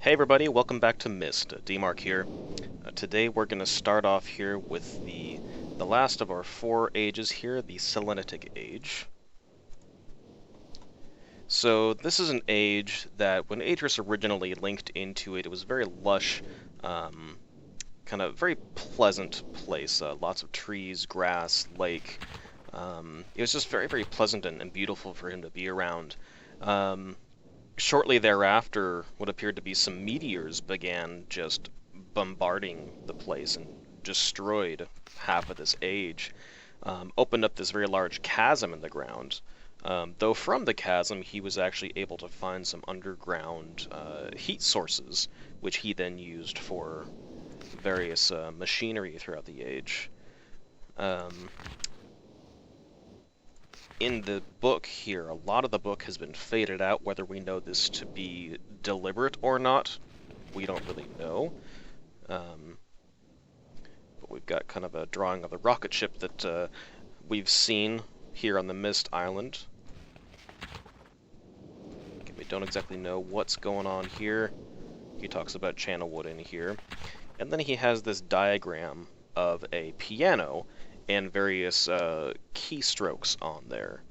Hey everybody, welcome back to Myst. D-Mark here. Today we're going to start off here with the last of our 4 ages here, the Selenitic Age. So this is an age that when Idris originally linked into it, it was a very lush, kind of very pleasant place. Lots of trees, grass, lake. It was just very, very pleasant and beautiful for him to be around. Shortly thereafter, what appeared to be some meteors began just bombarding the place and destroyed half of this age. Opened up this very large chasm in the ground. Though from the chasm, he was actually able to find some underground heat sources, which he then used for various machinery throughout the age. In the book here, a lot of the book has been faded out. Whether we know this to be deliberate or not, we don't really know. But we've got kind of a drawing of the rocket ship that we've seen here on the Myst Island. Okay, we don't exactly know what's going on here. He talks about Channelwood in here. And then he has this diagram of a piano and various keystrokes on there.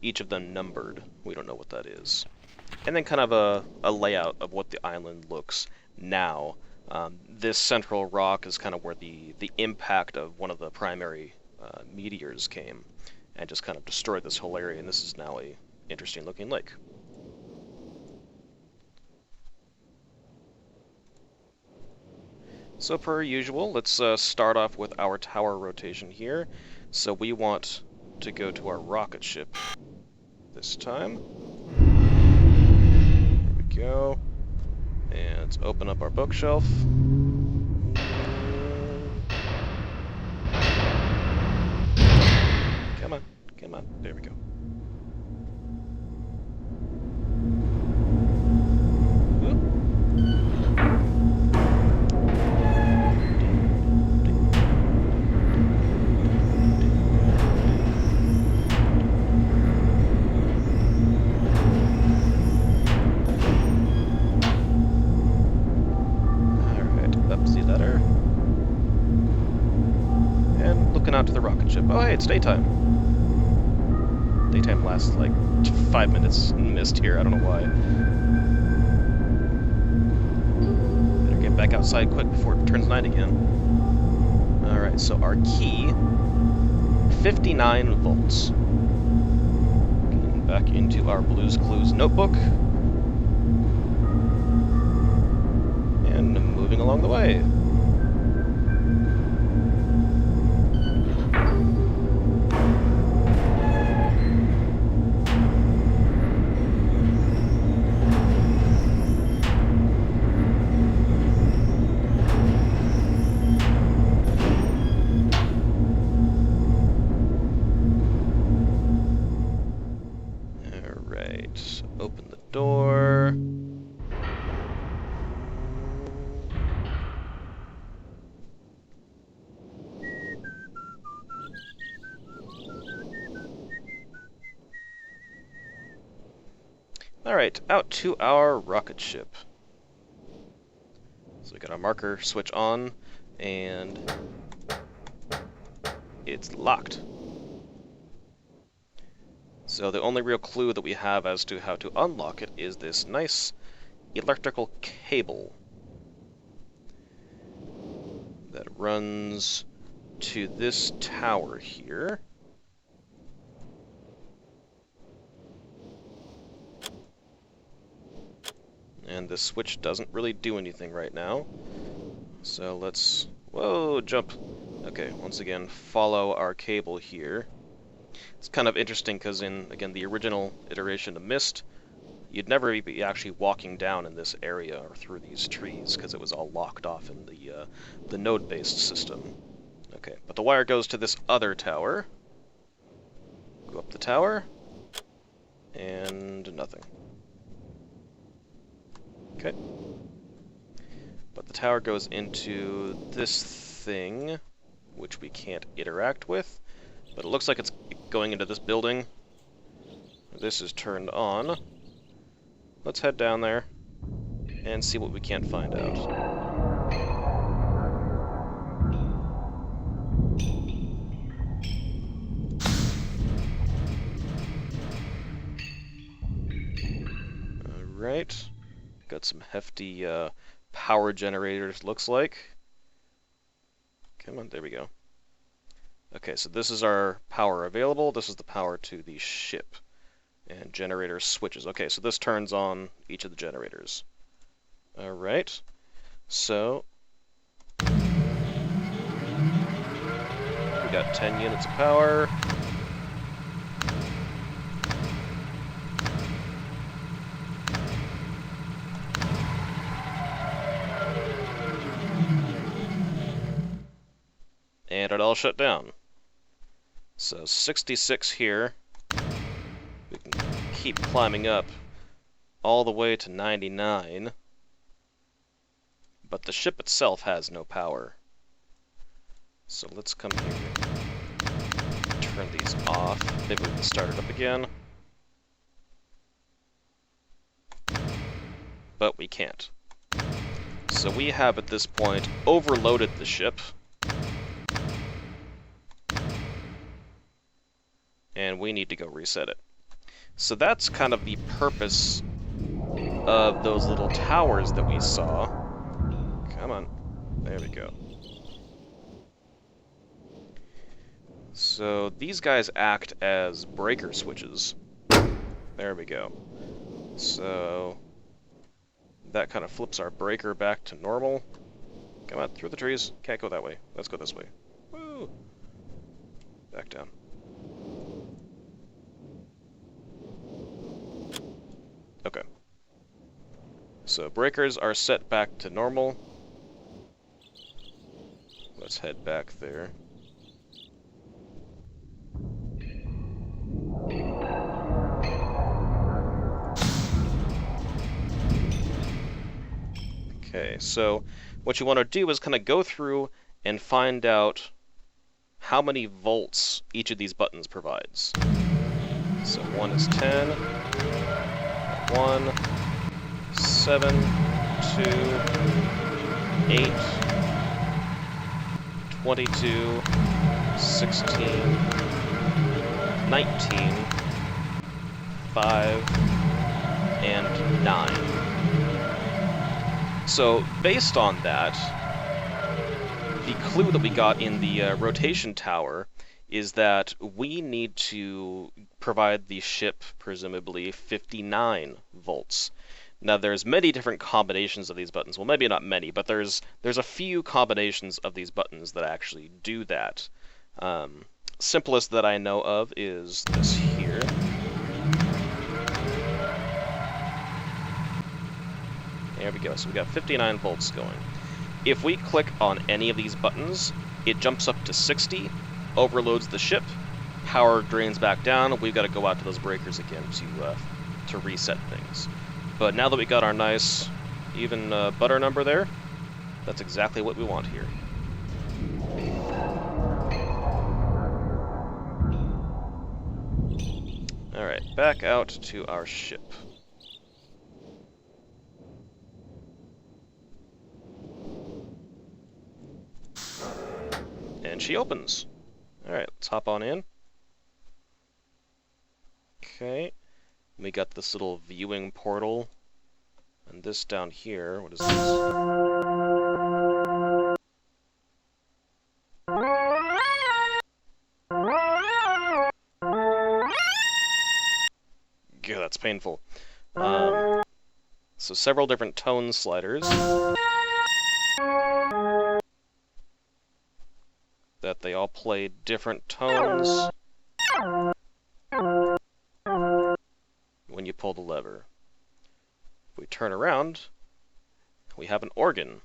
Each of them numbered. We don't know what that is. And then kind of a layout of what the island looks now. This central rock is kind of where the impact of one of the primary meteors came and just kind of destroyed this whole area, and this is now a interesting looking lake. So per usual, let's start off with our tower rotation here. So we want to go to our rocket ship this time. There we go. And let's open up our bookshelf. Come on, come on. There we go. Out to the rocket ship. Oh hey, it's daytime. Daytime lasts like 5 minutes in Myst here, I don't know why. Better get back outside quick before it turns night again. Alright, so our key, 59 volts. Getting back into our Blues Clues notebook. And moving along the way. Open the door. Alright, out to our rocket ship. So we got our marker switch on, and it's locked. So the only real clue that we have as to how to unlock it is this nice electrical cable that runs to this tower here. And the switch doesn't really do anything right now. So let's... Whoa, jump! Okay, once again, follow our cable here. It's kind of interesting because in, again, the original iteration of Myst, you'd never be actually walking down in this area or through these trees because it was all locked off in the node-based system. Okay, but the wire goes to this other tower. Go up the tower, and nothing. Okay. But the tower goes into this thing, which we can't interact with. But it looks like it's going into this building. This is turned on. Let's head down there. and see what we can't find out. Alright. Got some hefty power generators, looks like. Come on, there we go. Okay, so this is our power available. This is the power to the ship. And generator switches. Okay, so this turns on each of the generators. Alright. So we got 10 units of power. And it all shut down. So 66 here. We can keep climbing up all the way to 99. But the ship itself has no power. So let's come here. Turn these off. Maybe we can start it up again. But we can't. So we have at this point overloaded the ship. And we need to go reset it. So that's kind of the purpose of those little towers that we saw. Come on. There we go. So these guys act as breaker switches. There we go. So that kind of flips our breaker back to normal. Come on, through the trees. Can't go that way. Let's go this way. Woo! Back down. Okay. So breakers are set back to normal. Let's head back there. Okay, so what you want to do is kind of go through and find out how many volts each of these buttons provides. So 1 is 10, 1, 7, 2, 8, 22, 16, 19, 5, and 9. So, based on that, the clue that we got in the rotation tower is that we need to provide the ship, presumably, 59 volts. Now, there's many different combinations of these buttons. Well, maybe not many, but there's a few combinations of these buttons that actually do that. Simplest that I know of is this here. There we go, so we got 59 volts going. If we click on any of these buttons, it jumps up to 60, overloads the ship, power drains back down, we've got to go out to those breakers again to reset things. But now that we got our nice, even butter number there, that's exactly what we want here. Alright, back out to our ship. And she opens. Alright, let's hop on in. Okay. We got this little viewing portal. And this down here, what is this? Yeah, that's painful. So several different tone sliders. That they all play different tones when you pull the lever. If we turn around, we have an organ.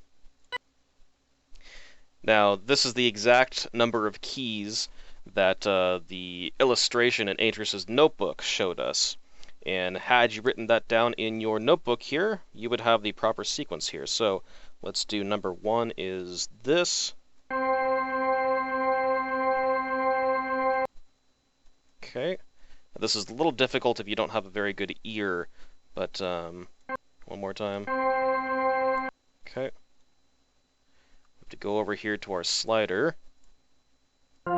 Now, this is the exact number of keys that the illustration in Atris's notebook showed us. And had you written that down in your notebook here, you would have the proper sequence here. So let's do number 1 is this. Okay. This is a little difficult if you don't have a very good ear, but one more time. we go over here to our slider, there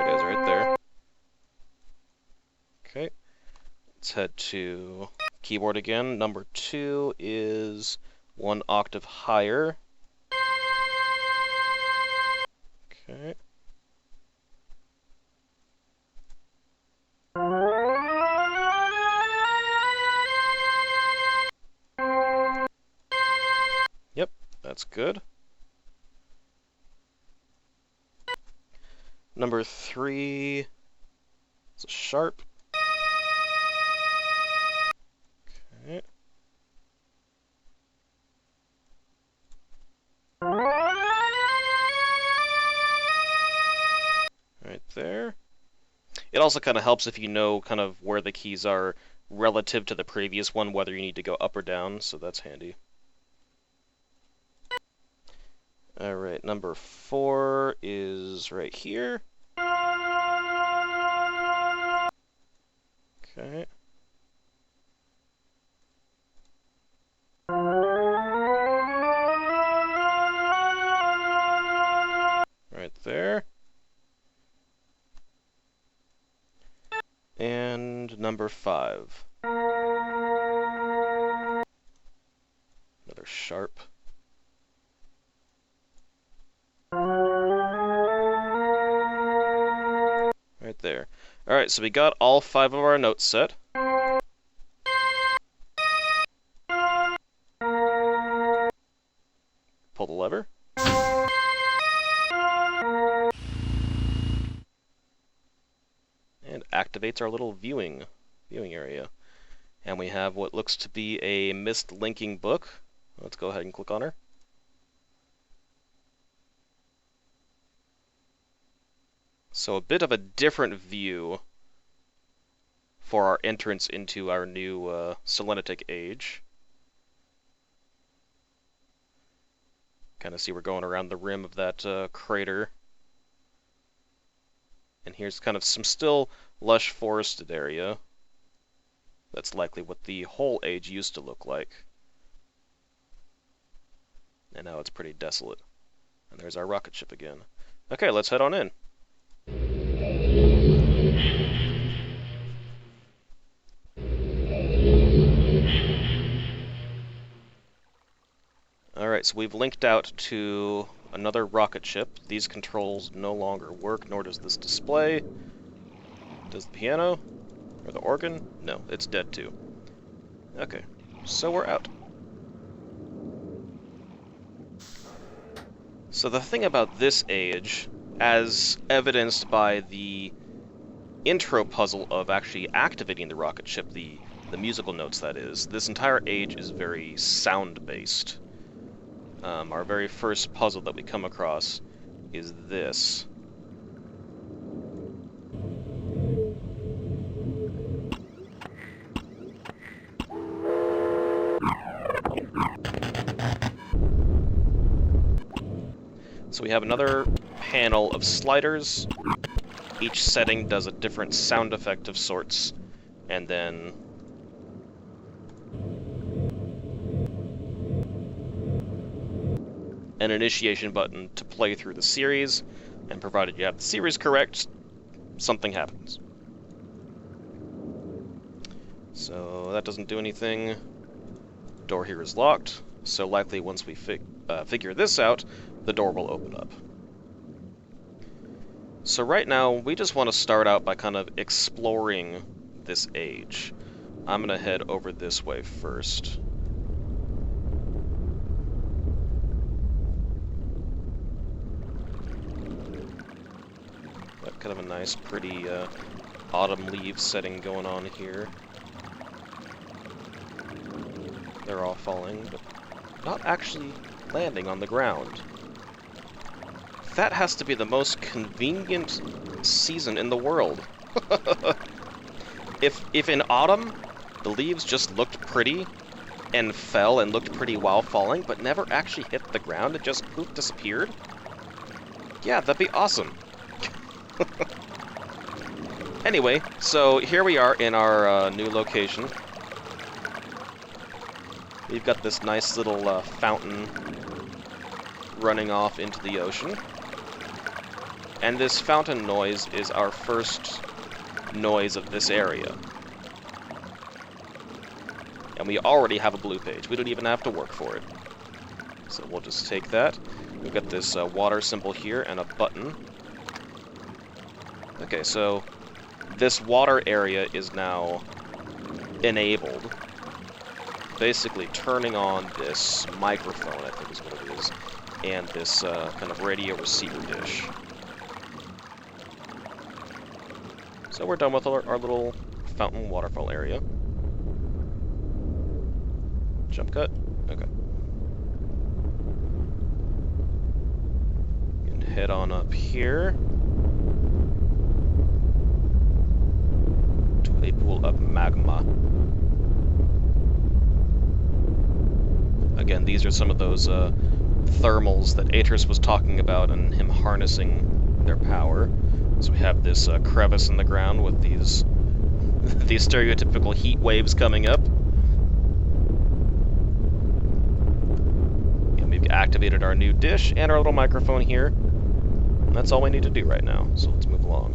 it is, right there. Okay, let's head to keyboard again. Number 2 is 1 octave higher. Okay. Yep, that's good. Number 3 is a sharp. Okay. Right there. It also kind of helps if you know kind of where the keys are relative to the previous one, whether you need to go up or down, so that's handy. Alright, number 4 is right here. Okay. Right there. And number 5. Another sharp. Right there. Alright, so we got all 5 of our notes set. Pull the lever. And activates our little viewing area. And we have what looks to be a Myst linking book. Let's go ahead and click on her. So a bit of a different view for our entrance into our new Selenitic Age. Kind of see we're going around the rim of that crater. And here's kind of some still lush forested area. That's likely what the whole age used to look like. And now it's pretty desolate. And there's our rocket ship again. Okay, let's head on in. Alright, so we've linked out to another rocket ship. These controls no longer work, nor does this display. Does the piano? Or the organ? No, it's dead too. Okay, so we're out. So the thing about this age, as evidenced by the intro puzzle of actually activating the rocket ship, the musical notes that is, this entire age is very sound-based. Our very first puzzle that we come across is this. So we have another panel of sliders. Each setting does a different sound effect of sorts, and then an initiation button to play through the series, and provided you have the series correct, something happens. So that doesn't do anything. Door here is locked, so likely once we figure this out, the door will open up. So right now, we just want to start out by kind of exploring this age. I'm going to head over this way first. Got kind of a nice, pretty autumn leaves setting going on here. They're all falling, but not actually landing on the ground. That has to be the most convenient season in the world. If in autumn the leaves just looked pretty and fell and looked pretty while falling, but never actually hit the ground and just poof disappeared, yeah, that'd be awesome. Anyway, so here we are in our new location. we've got this nice little fountain running off into the ocean. And this fountain noise is our first noise of this area. And we already have a blue page. We don't even have to work for it. So we'll just take that. We've got this water symbol here and a button. Okay, so this water area is now enabled. Basically turning on this microphone, I think is what it is, and this kind of radio receiver dish. So we're done with our little fountain waterfall area. Jump cut? Okay. And head on up here to a pool of magma. Again, these are some of those thermals that Atris was talking about and him harnessing their power. So we have this crevice in the ground with these these stereotypical heat waves coming up. And we've activated our new dish and our little microphone here. And that's all we need to do right now, so let's move along.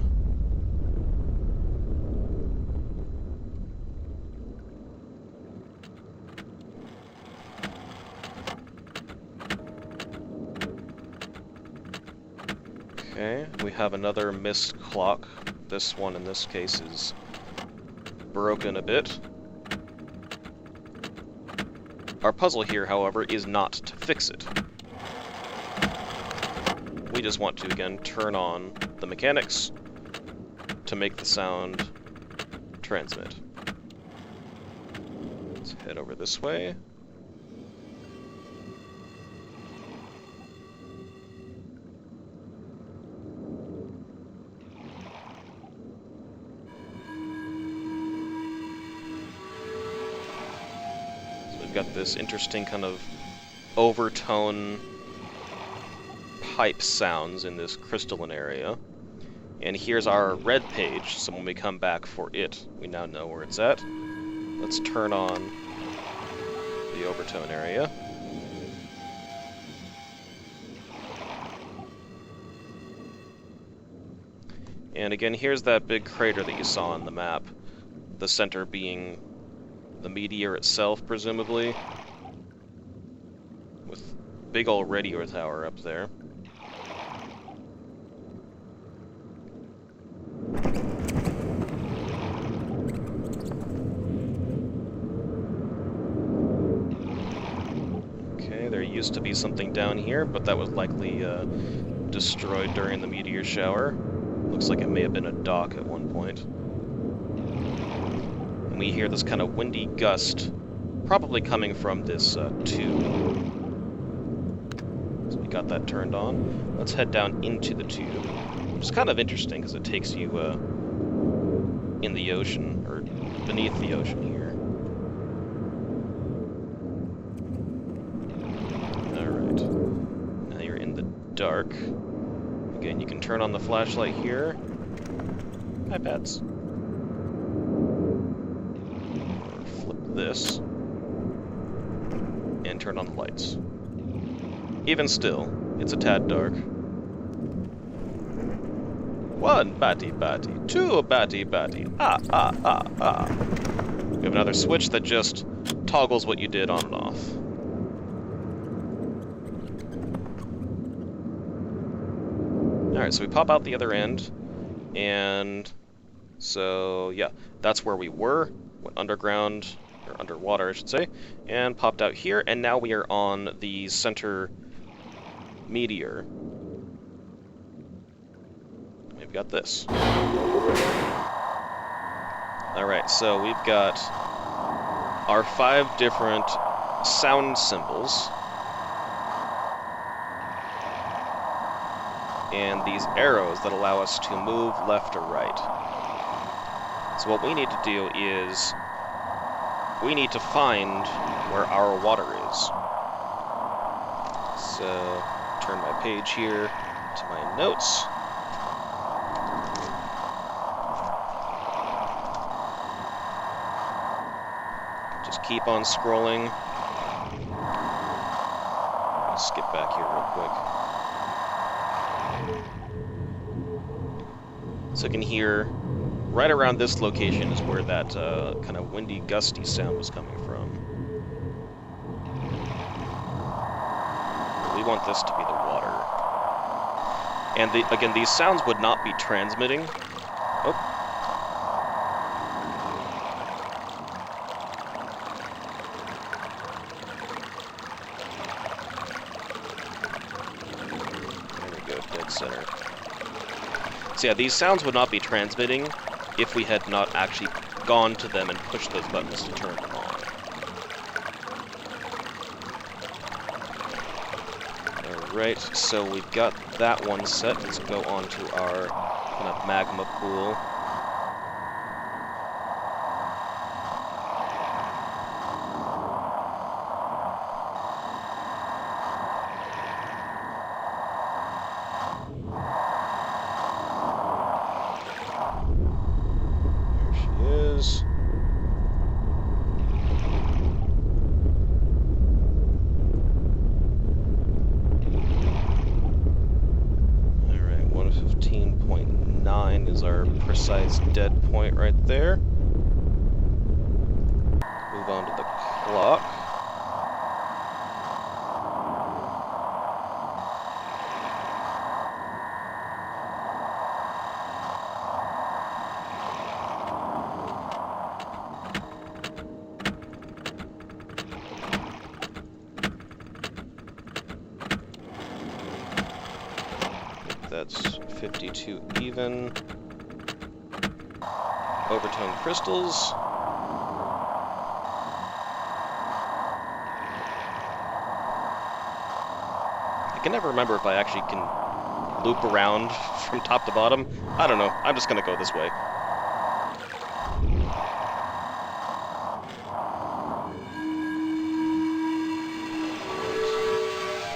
Okay, we have another Myst clock. This one, in this case, is broken a bit. Our puzzle here, however, is not to fix it. We just want to, again, turn on the mechanics to make the sound transmit. Let's head over this way. Got this interesting kind of overtone pipe sounds in this crystalline area. And here's our red page, so when we come back for it, we now know where it's at. Let's turn on the overtone area. And again, here's that big crater that you saw on the map, the center being the meteor itself, presumably, with big old radio tower up there. Okay, there used to be something down here, but that was likely destroyed during the meteor shower. Looks like it may have been a dock at one point. And we hear this kind of windy gust, probably coming from this tube. So we got that turned on. Let's head down into the tube, which is kind of interesting because it takes you in the ocean, or beneath the ocean here. Alright. Now you're in the dark. Again, you can turn on the flashlight here. iPads. This and turn on the lights. Even still, it's a tad dark. One batty, two batty. Ah. We have another switch that just toggles what you did on and off. Alright, so we pop out the other end, and so yeah, that's where we were. Went underground, or underwater, I should say, and popped out here, and now we are on the center meteor. We've got this. Alright, so we've got our 5 different sound symbols, and these arrows that allow us to move left or right. So what we need to do is we need to find where our water is. So, turn my page here to my notes. Just keep on scrolling. skip back here real quick. So you can hear right around this location is where that kind of windy, gusty sound was coming from. We want this to be the water. And again, these sounds would not be transmitting. Oh. There we go, dead center. So yeah, these sounds would not be transmitting if we had not actually gone to them and pushed those buttons to turn them on. Alright, so we've got that one set. Let's go on to our kind of magma pool. Precise dead point right there. Move on to the clock. That's 52 even. Overtone crystals. I can never remember if I actually can loop around from top to bottom. I don't know. I'm just gonna go this way.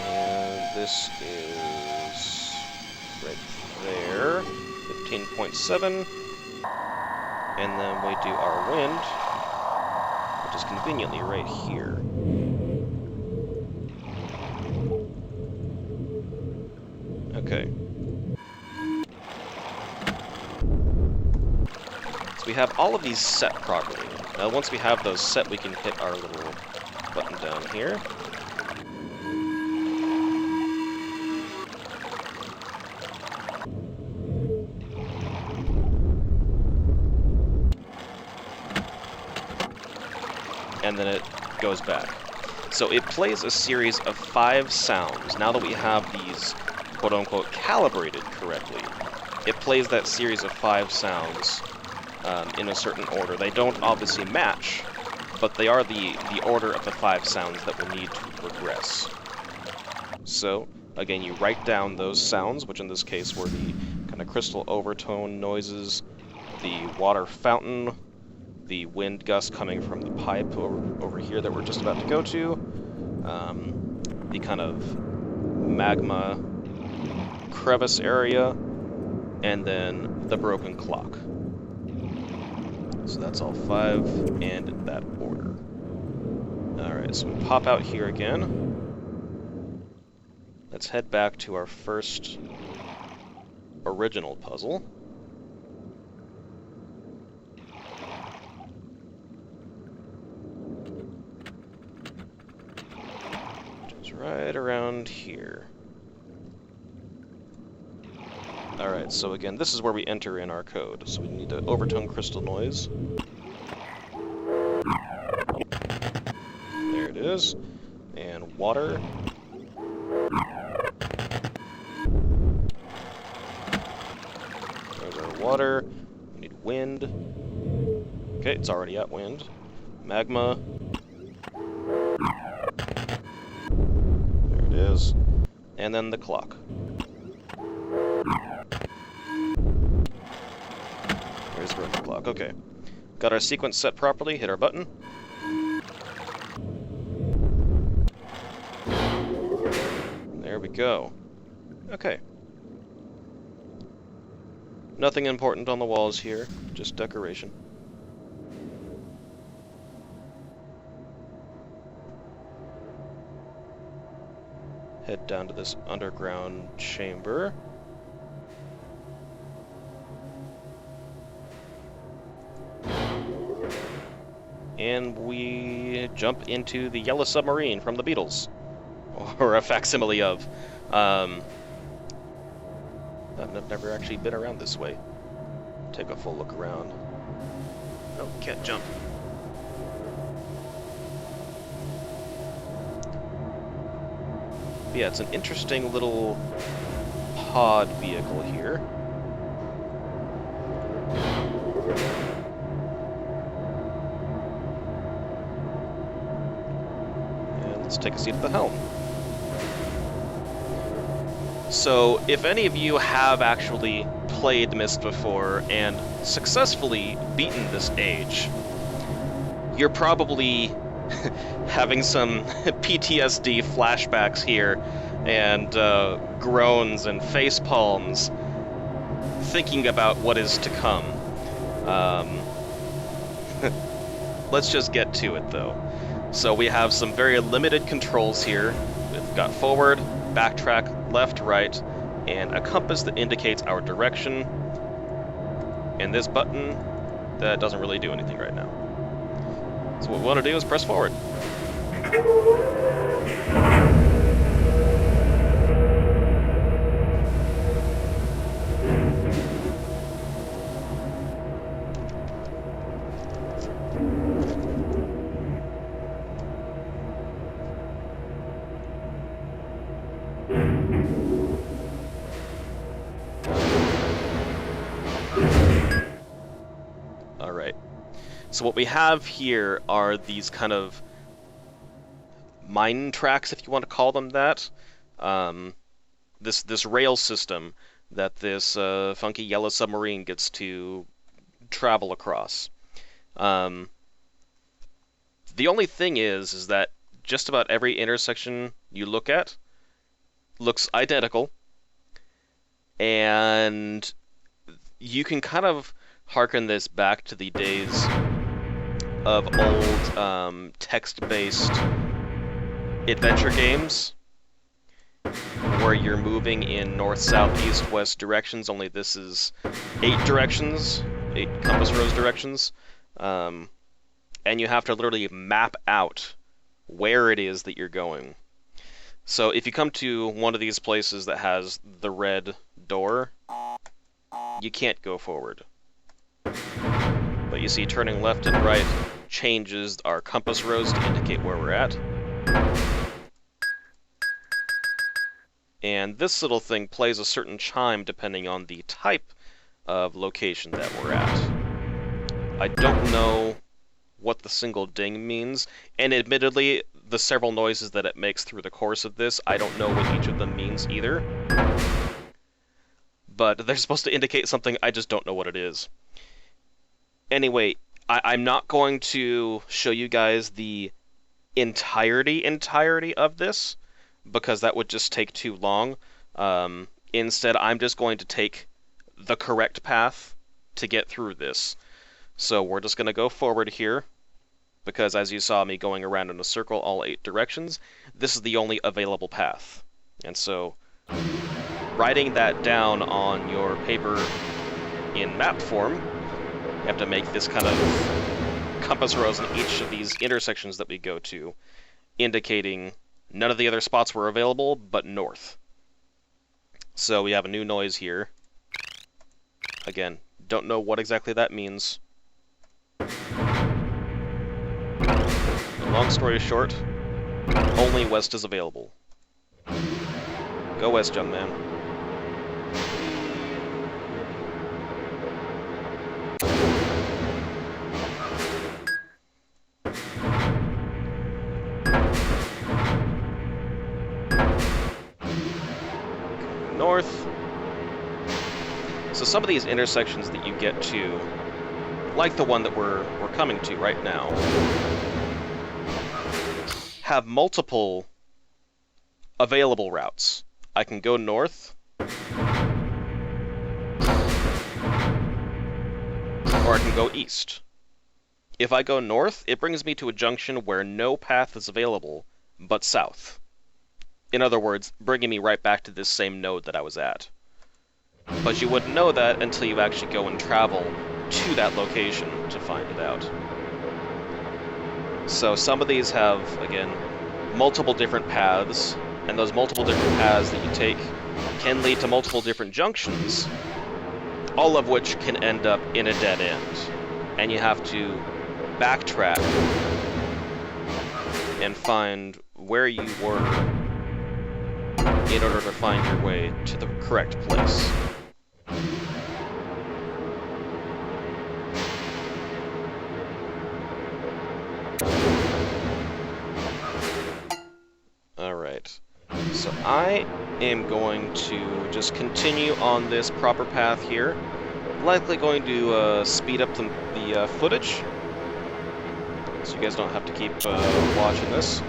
And this is right there. 15.7. And then we do our wind, which is conveniently right here. Okay. So we have all of these set properly. Now once we have those set, we can hit our little button down here. And then it goes back. So it plays a series of 5 sounds. Now that we have these quote-unquote calibrated correctly, it plays that series of 5 sounds in a certain order. They don't obviously match, but they are the order of the 5 sounds that we need to progress. So, again, you write down those sounds, which in this case were the kind of crystal overtone noises, the water fountain, the wind gust coming from the pipe over here that we're just about to go to, the kind of magma crevice area, and then the broken clock. So that's all 5 and in that order. Alright, so we pop out here again. Let's head back to our first original puzzle. Right around here. Alright, so again, this is where we enter in our code. So we need to overtone crystal noise. There it is. And water. There's our water. We need wind. Okay, it's already at wind. Magma. Is, and then the clock. There's the broken clock. Okay. Got our sequence set properly, hit our button. There we go. Okay. Nothing important on the walls here, just decoration. Head down to this underground chamber. And we jump into the yellow submarine from the Beatles. Or a facsimile of. I've never actually been around this way. Take a full look around. Oh, can't jump. But yeah, it's an interesting little pod vehicle here. And let's take a seat at the helm. So, if any of you have actually played Myst before and successfully beaten this age, you're probably having some PTSD flashbacks here and groans and face palms thinking about what is to come. Let's just get to it, though. So we have some very limited controls here. We've got forward, backtrack, left, right, and a compass that indicates our direction. And this button that doesn't really do anything right now. So what we want to do is press forward. So what we have here are these kind of mine tracks, if you want to call them that. This rail system that this funky yellow submarine gets to travel across. The only thing is that just about every intersection you look at looks identical, and you can kind of harken this back to the days of old text-based adventure games where you're moving in north, south, east, west directions, only this is 8 directions, 8 compass rose directions, and you have to literally map out where it is that you're going. So if you come to one of these places that has the red door, you can't go forward. But you see turning left and right changes our compass rose to indicate where we're at. And this little thing plays a certain chime depending on the type of location that we're at. I don't know what the single ding means, and admittedly, the several noises that it makes through the course of this, I don't know what each of them means either. But they're supposed to indicate something, I just don't know what it is. Anyway, I'm not going to show you guys the entirety of this, because that would just take too long. Instead, I'm just going to take the correct path to get through this. So we're just going to go forward here, because as you saw me going around in a circle all 8 directions, this is the only available path. And so, writing that down on your paper in map form, you have to make this kind of compass rose in each of these intersections that we go to, indicating none of the other spots were available, but north. So we have a new noise here. Again, don't know what exactly that means. Long story short, only west is available. Go west, young man. North. So some of these intersections that you get to, like the one that we're coming to right now, have multiple available routes. I can go north, or I can go east. If I go north, it brings me to a junction where no path is available but south. In other words, bringing me right back to this same node that I was at. But you wouldn't know that until you actually go and travel to that location to find it out. So some of these have, again, multiple different paths, and those multiple different paths that you take can lead to multiple different junctions, all of which can end up in a dead end. And you have to backtrack and find where you were in order to find your way to the correct place. Alright, so I am going to just continue on this proper path here. Likely going to speed up the footage, so you guys don't have to keep watching this.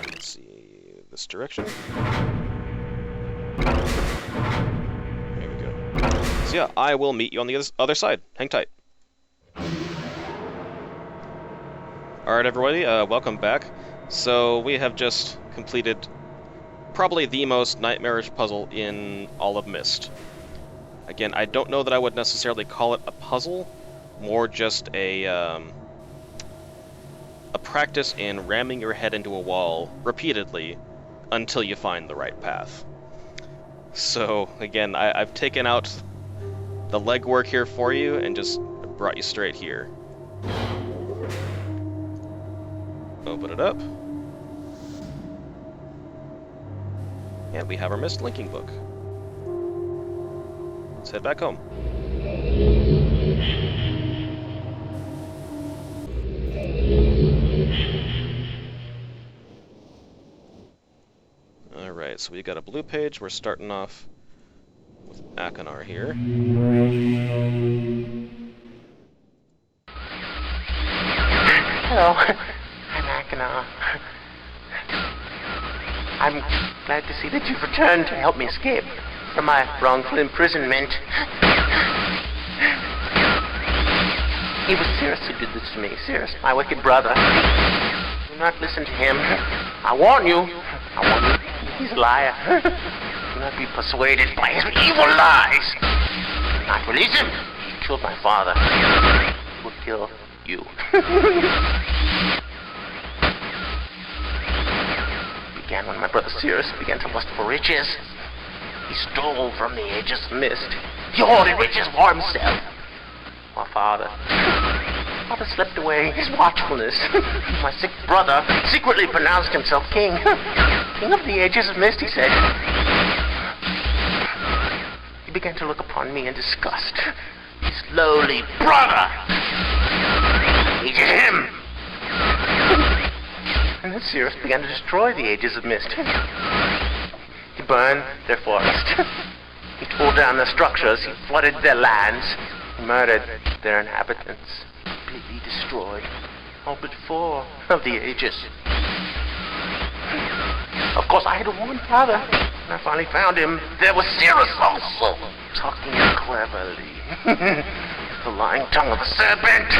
Let's see, this direction. There we go. So yeah, I will meet you on the other side. Hang tight. Alright everybody, welcome back. So we have just completed probably the most nightmarish puzzle in all of Myst. Again, I don't know that I would necessarily call it a puzzle, more just a practice in ramming your head into a wall repeatedly until you find the right path. So, again, I've taken out the legwork here for you and just brought you straight here. Open it up. And we have our Myst linking book. Let's head back home. Alright, so we got a blue page. We're starting off with Akinar here. Hello, I'm Akinar. I'm glad to see that you've returned to help me escape from my wrongful imprisonment. It was Sirrus who did this to me. Sirrus, my wicked brother. Do not listen to him. I warn you. He's a liar. Do not be persuaded by his evil lies. Do not release him. He killed my father. He will kill you. Began when my brother Sirrus began to lust for riches. He stole from the Age's Myst. He hoarded riches for himself. My father slept away his watchfulness. My sick brother secretly pronounced himself king. King of the Age's Myst, he said. He began to look upon me in disgust. His lowly brother hated him. And then Sirrus began to destroy the Ages of Myst. He burned their forest. He tore down their structures. He flooded their lands. He murdered their inhabitants. Completely destroyed all but 4 of the Ages. Of course, I had one father. When I finally found him, there was Sirrus also, talking cleverly. With the lying tongue of a serpent.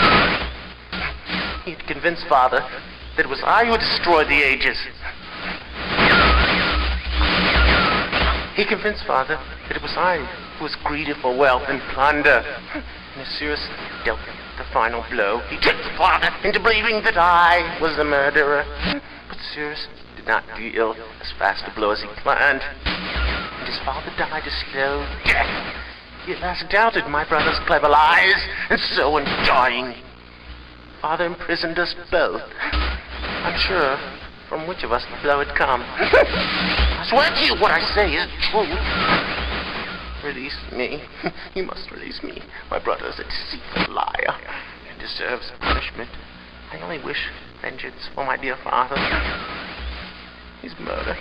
He had convinced father that it was I who destroyed the Ages. He convinced father that it was I who was greedy for wealth and plunder. And as Sirrus dealt the final blow, he tricked father into believing that I was the murderer. But Sirrus did not deal as fast a blow as he planned. And his father died a slow death. He at last doubted my brother's clever lies, and so in dying, father imprisoned us both. Unsure from which of us the blow had come. I swear to you what I say is true. Release me. You must release me. My brother is a deceitful liar and deserves punishment. I only wish vengeance for my dear father. His murder.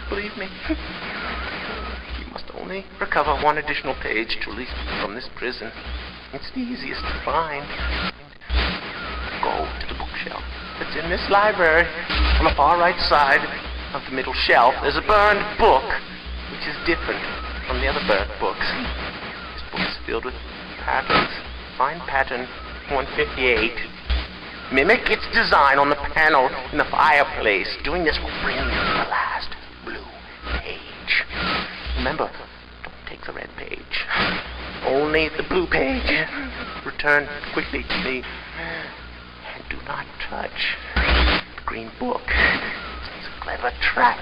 Believe me. You must only recover 1 additional page to release me from this prison. It's the easiest to find. Go to the bookshelf that's in this library. On the far right side of the middle shelf, there's a burned book, which is different from the other burnt books. This book is filled with patterns. Find pattern 158, Mimic its design on the panel in the fireplace. Doing this will bring you the last blue page. Remember, don't take the red page. Only the blue page. Return quickly to me. And do not touch the green book. It's a clever trap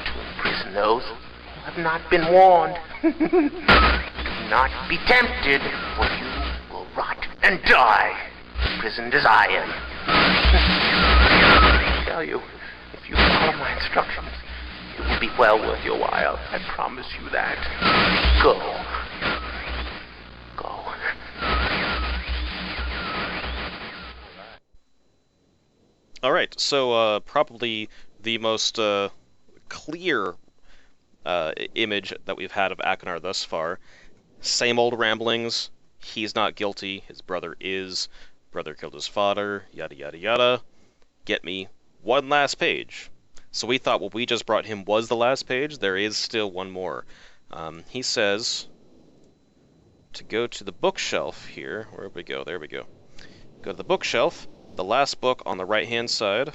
to imprison those who have not been warned. Do not be tempted, or you will rot and die, imprisoned as I am. I tell you, if you follow my instructions, it will be well worth your while. I promise you that. Go. Go. Alright, so probably the most clear image that we've had of Akinar thus far. Same old ramblings. He's not guilty. His brother is. Brother killed his father. Yada yada yada. Get me one last page. So we thought what we just brought him was the last page. There is still one more. He says to go to the bookshelf here. Where we go? There we go. Go to the bookshelf. The last book on the right-hand side.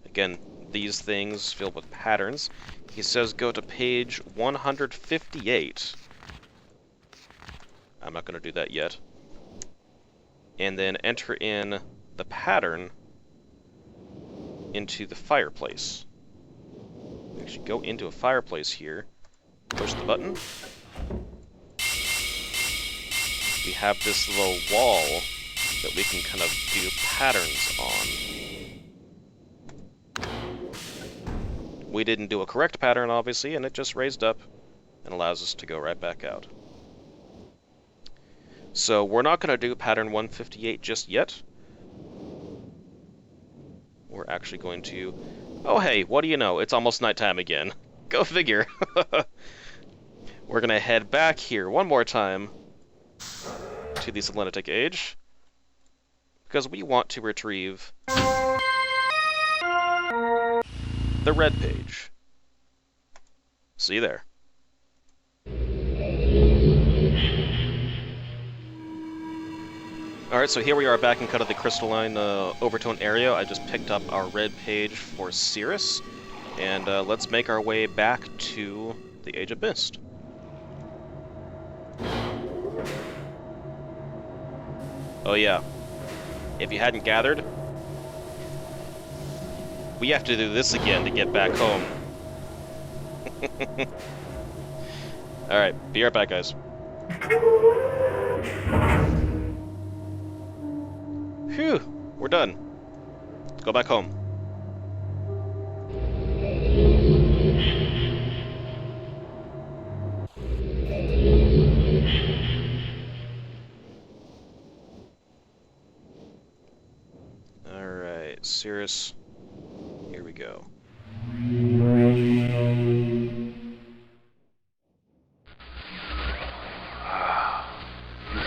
Again, these things filled with patterns. He says go to page 158. I'm not going to do that yet. And then enter in the pattern into the fireplace. Actually, go into a fireplace here. Push the button. We have this little wall that we can kind of do patterns on. We didn't do a correct pattern, obviously, and it just raised up and allows us to go right back out. So we're not going to do pattern 158 just yet. We're actually going to... Oh hey, what do you know? It's almost nighttime again. Go figure. We're going to head back here one more time to the Selenitic Age, because we want to retrieve the red page. See you there. Alright, so here we are back in kind of the crystalline overtone area. I just picked up our red page for Sirrus, and let's make our way back to the Age of Myst. Oh yeah, if you hadn't gathered, we have to do this again to get back home. Alright, be right back, guys. Phew, we're done. Let's go back home. Alright, Sirrus, here we go. You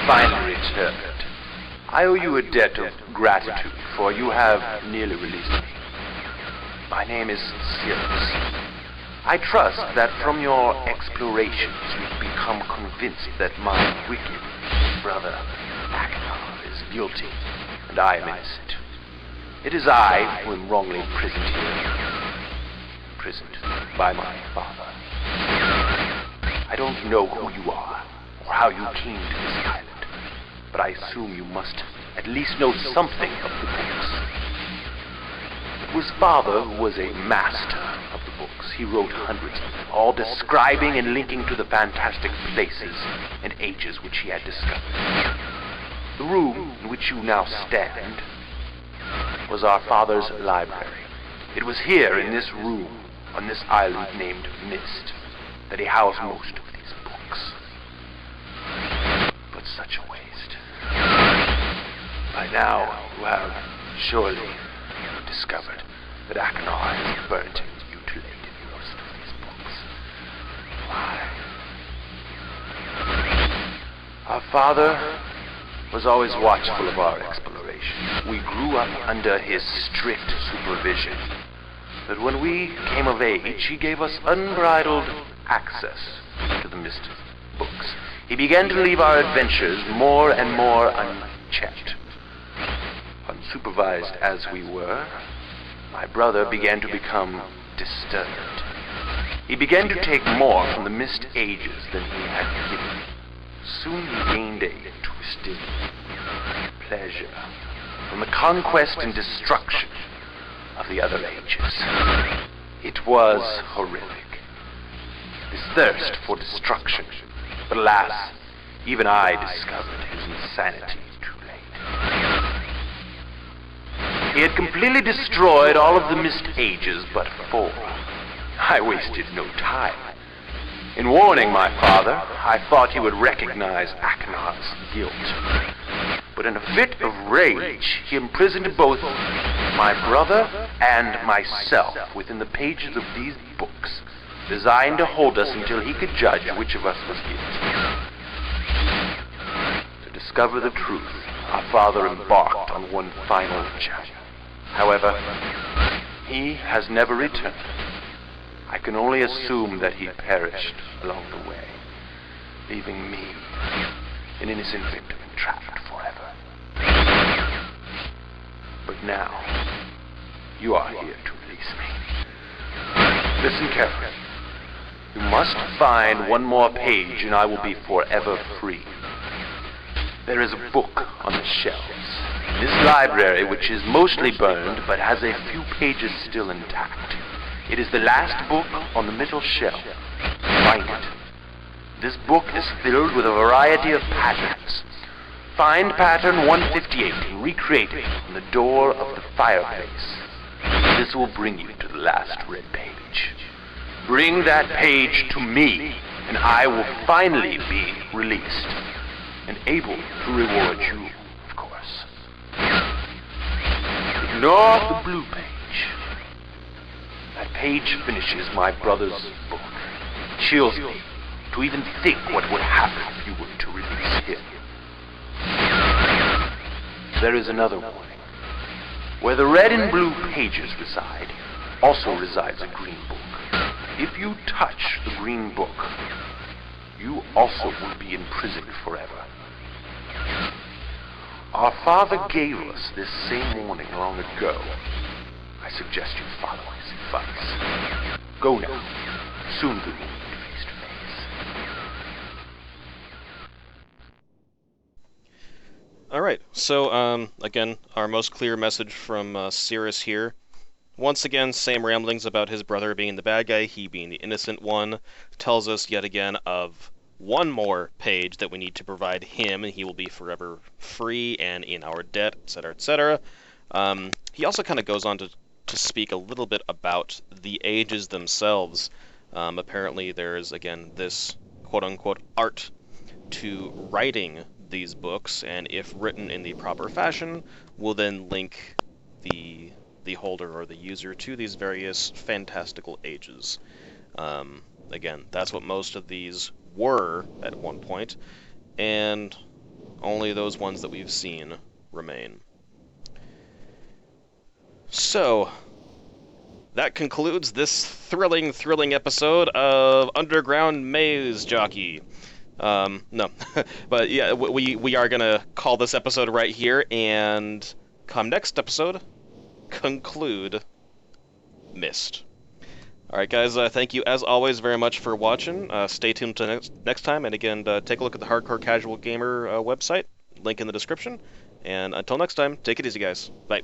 finally returned. I owe you a debt of gratitude, for you have nearly released me. My name is Sirrus. I trust that from your explorations you've become convinced that my wicked brother Akinar is guilty, and I am innocent. It is I who am wrongly imprisoned here. Imprisoned by my father. I don't know who you are, or how you came to this island, but I assume you must at least know something of the books. It was father who was a master of the books. He wrote hundreds of them, all describing and linking to the fantastic places and ages which he had discovered. The room in which you now stand was our father's library. It was here, in this room, on this island named Myst, that he housed most of these books. But such a waste. By now, you have surely discovered that Akinar has burnt and mutilated most of these books. Why? Our father was always watchful of our exploration. We grew up under his strict supervision. But when we came of age, he gave us unbridled access to the Myst books. He began to leave our adventures more and more unchecked. unsupervised as we were, my brother began to become disturbed. He began to take more from the Myst Ages than he had given. Soon he gained a twisted pleasure from the conquest and destruction of the other ages. It was horrific, this thirst for destruction. But alas, even I discovered his insanity too late. He had completely destroyed all of the Myst Ages but 4. I wasted no time. In warning my father, I thought he would recognize Aknar's guilt. But in a fit of rage, he imprisoned both my brother and myself within the pages of these books, designed to hold us until he could judge which of us was guilty. To discover the truth, our father embarked on one final journey. However, he has never returned. I can only assume that he perished along the way, leaving me, an innocent victim, trapped forever. But now, you are here to release me. Listen carefully. You must find one more page and I will be forever free. There is a book on the shelves in this library which is mostly burned but has a few pages still intact. It is the last book on the middle shelf. Find it. This book is filled with a variety of patterns. Find pattern 158 and recreate it on the door of the fireplace. This will bring you to the last red page. Bring that page to me, and I will finally be released, and able to reward you, of course. Ignore the blue page. That page finishes my brother's book. It chills me to even think what would happen if you were to release him. There is another warning. Where the red and blue pages reside, also resides a green book. If you touch the green book, you also will be imprisoned forever. Our father gave us this same warning long ago. I suggest you follow his advice. Go now. Soon we will meet face to face. Alright, so, again, our most clear message from Sirrus here. Once again, same ramblings about his brother being the bad guy, he being the innocent one. Tells us yet again of one more page that we need to provide him, and he will be forever free and in our debt, etc., etc. He also kind of goes on to speak a little bit about the ages themselves. Apparently there's, again, this quote-unquote art to writing these books, and if written in the proper fashion, will then link the holder or the user to these various fantastical ages. Again, that's what most of these were at one point, and only those ones that we've seen remain. So, that concludes this thrilling episode of Underground Maze Jockey. No, but yeah, we are gonna call this episode right here, and come next episode, conclude Myst. Alright guys, thank you as always very much for watching. Stay tuned to next time, and again, take a look at the Hardcore Casual Gamer website, link in the description, and until next time, take it easy guys. Bye.